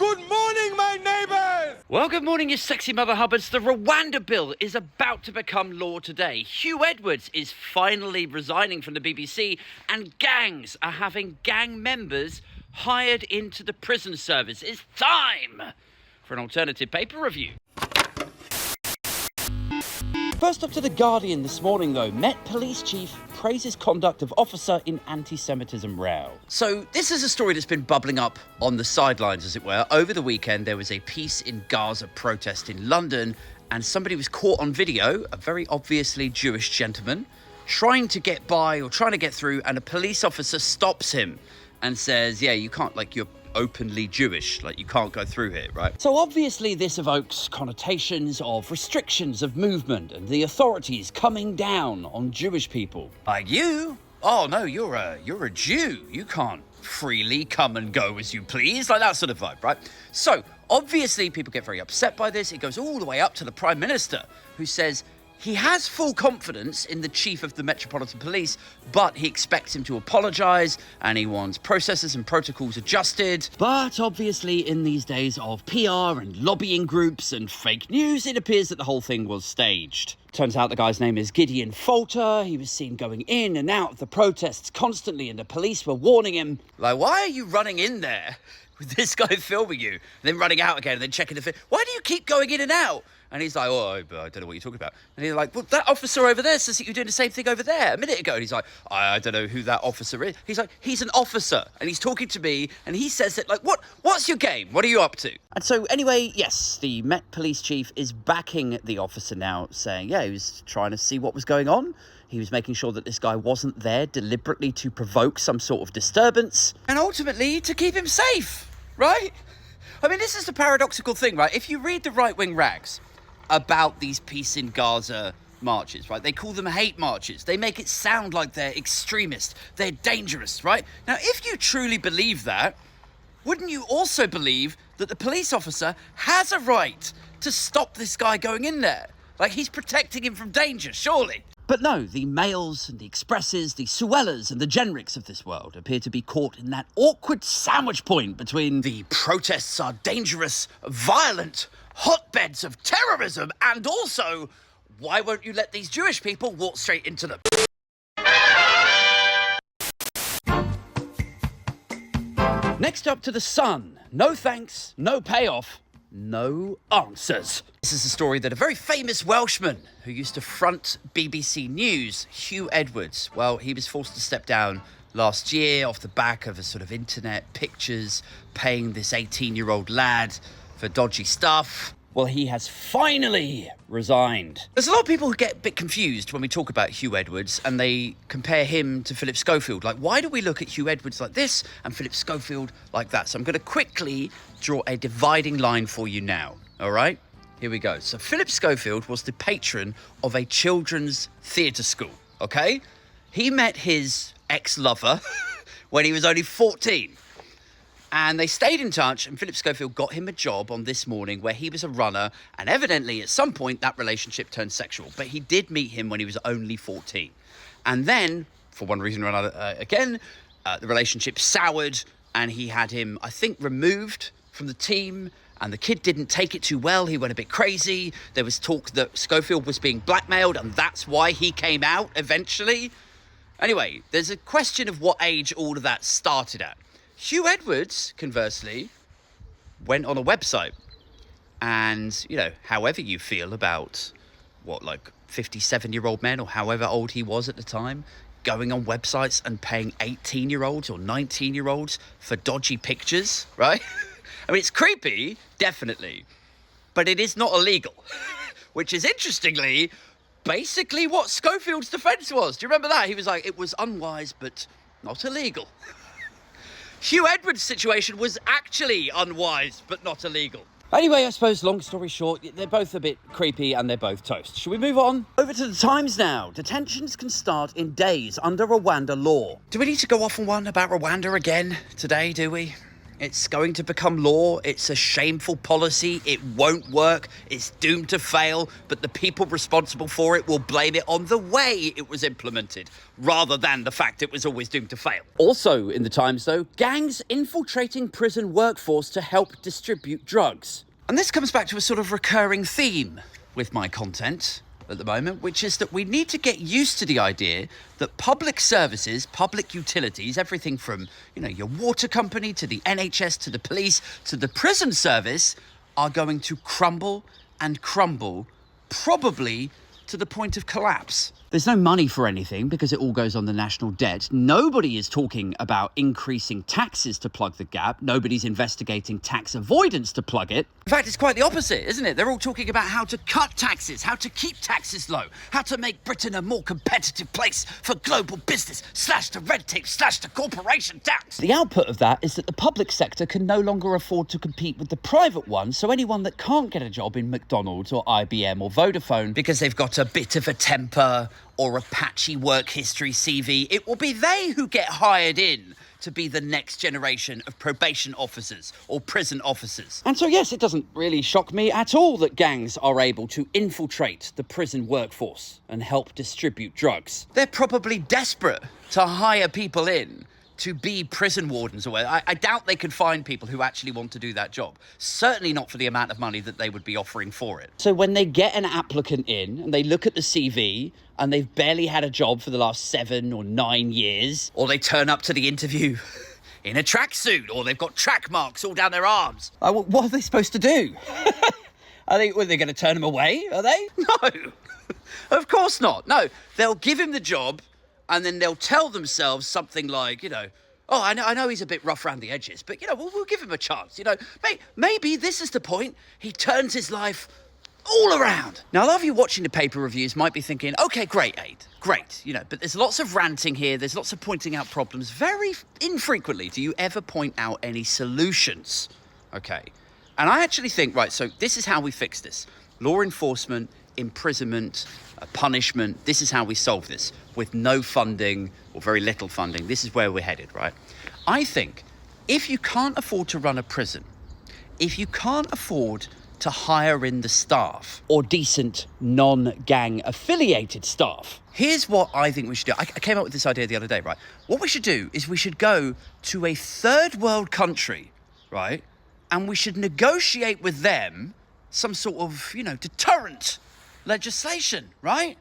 Good morning, my neighbours! Well, good morning, you sexy mother hubbards. The Rwanda bill is about to become law today. Huw Edwards is finally resigning from the BBC, and gangs are having gang members hired into the prison service. It's time for an alternative paper review. First up to The Guardian this morning, though. Met Police Chief praises conduct of officer in anti-Semitism row. So this is a story that's been bubbling up on the sidelines, as it were. Over the weekend, there was a Peace in Gaza protest in London, and somebody was caught on video, a very obviously Jewish gentleman, trying to get by or trying to get through, and a police officer stops him and says, yeah, you can't, you're openly Jewish, you can't go through here, right? So obviously this evokes connotations of restrictions of movement and the authorities coming down on Jewish people. Like you? Oh no, you're a Jew. You can't freely come and go as you please, that sort of vibe, right? So obviously people get very upset by this. It goes all the way up to the Prime Minister, who says he has full confidence in the Chief of the Metropolitan Police, but he expects him to apologise and he wants processes and protocols adjusted. But obviously in these days of PR and lobbying groups and fake news, it appears that the whole thing was staged. Turns out the guy's name is Gideon Falter. He was seen going in and out of the protests constantly, and the police were warning him, why are you running in there with this guy filming you, and then running out again and then checking the film? Why do you keep going in and out? And he's like, I don't know what you're talking about. And he's like, well, that officer over there says that you're doing the same thing over there a minute ago. And he's like, I don't know who that officer is. He's like, he's an officer. And he's talking to me. And he says that, what's your game? What are you up to? And so anyway, yes, the Met Police Chief is backing the officer now, saying, yeah, he was trying to see what was going on. He was making sure that this guy wasn't there deliberately to provoke some sort of disturbance. And ultimately to keep him safe, right? I mean, this is the paradoxical thing, right? If you read the right-wing rags about these Peace in Gaza marches, right? They call them hate marches. They make it sound like they're extremist, they're dangerous, right? Now, if you truly believe that, wouldn't you also believe that the police officer has a right to stop this guy going in there? He's protecting him from danger, surely. But no, the Mails and the Expresses, the Suellas and the Genrics of this world appear to be caught in that awkward sandwich point between the protests are dangerous, violent, hotbeds of terrorism, and also, why won't you let these Jewish people walk straight into them? Next up to The Sun. No thanks, no payoff, no answers. This is a story that a very famous Welshman who used to front BBC News, Huw Edwards, well, he was forced to step down last year off the back of a sort of internet pictures paying this 18-year-old lad for dodgy stuff. Well, he has finally resigned. There's a lot of people who get a bit confused when we talk about Huw Edwards and they compare him to Philip Schofield. Why do we look at Huw Edwards like this and Philip Schofield like that? So I'm going to quickly draw a dividing line for you now, all right? Here we go. So Philip Schofield was the patron of a children's theatre school, okay? He met his ex-lover when he was only 14. And they stayed in touch, and Philip Schofield got him a job on This Morning where he was a runner, and evidently at some point that relationship turned sexual. But he did meet him when he was only 14. And then, for one reason or another, the relationship soured, and he had him, I think, removed from the team, and the kid didn't take it too well. He went a bit crazy. There was talk that Schofield was being blackmailed, and that's why he came out eventually. Anyway, there's a question of what age all of that started at. Huw Edwards, conversely, went on a website and, however you feel about 57-year-old men or however old he was at the time, going on websites and paying 18-year-olds or 19-year-olds for dodgy pictures, right? I mean, it's creepy, definitely, but it is not illegal, which is interestingly basically what Schofield's defense was. Do you remember that? He was like, it was unwise, but not illegal. Huw Edwards' situation was actually unwise, but not illegal. Anyway, I suppose, long story short, they're both a bit creepy and they're both toast. Shall we move on? Over to the Times now. Detentions can start in days under Rwanda law. Do we need to go off on one about Rwanda again today, do we? It's going to become law. It's a shameful policy. It won't work. It's doomed to fail. But the people responsible for it will blame it on the way it was implemented, rather than the fact it was always doomed to fail. Also in the Times, though, gangs infiltrating prison workforce to help distribute drugs. And this comes back to a sort of recurring theme with my content at the moment, which is that we need to get used to the idea that public services, public utilities, everything from, your water company to the NHS to the police to the prison service, are going to crumble and crumble, probably to the point of collapse. There's no money for anything because it all goes on the national debt. Nobody is talking about increasing taxes to plug the gap. Nobody's investigating tax avoidance to plug it. In fact, it's quite the opposite, isn't it? They're all talking about how to cut taxes, how to keep taxes low, how to make Britain a more competitive place for global business, slash the red tape, slash the corporation tax. The output of that is that the public sector can no longer afford to compete with the private one, so anyone that can't get a job in McDonald's or IBM or Vodafone because they've got a bit of a temper or a patchy work history CV, it will be they who get hired in to be the next generation of probation officers or prison officers. And so, yes, it doesn't really shock me at all that gangs are able to infiltrate the prison workforce and help distribute drugs. They're probably desperate to hire people in to be prison wardens or whatever. I doubt they could find people who actually want to do that job. Certainly not for the amount of money that they would be offering for it. So when they get an applicant in and they look at the CV and they've barely had a job for the last 7 or 9 years, or they turn up to the interview in a tracksuit, or they've got track marks all down their arms, what are they supposed to do? Are they going to turn them away? Are they? No, of course not. No, they'll give him the job, and then they'll tell themselves something like, oh, I know he's a bit rough around the edges, but, we'll give him a chance. Maybe this is the point. He turns his life all around. Now, a lot of you watching the paper reviews might be thinking, okay, great, Aid, great, but there's lots of ranting here. There's lots of pointing out problems. Very infrequently do you ever point out any solutions. Okay. And I actually think, right, so this is how we fix this. Law enforcement, imprisonment, punishment. This is how we solve this with no funding or very little funding. This is where we're headed, right? I think if you can't afford to run a prison, if you can't afford to hire in the staff or decent non-gang affiliated staff, here's what I think we should do. I came up with this idea the other day, right? What we should do is we should go to a third world country, right? And we should negotiate with them some sort of, deterrent legislation, right?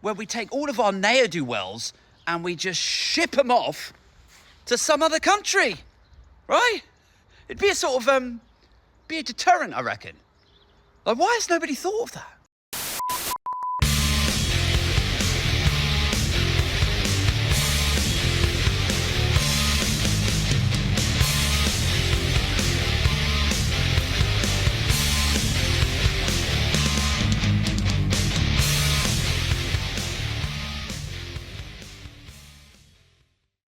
Where we take all of our ne'er-do-wells and we just ship them off to some other country, right? It'd be a sort of, be a deterrent, I reckon. Like, why has nobody thought of that?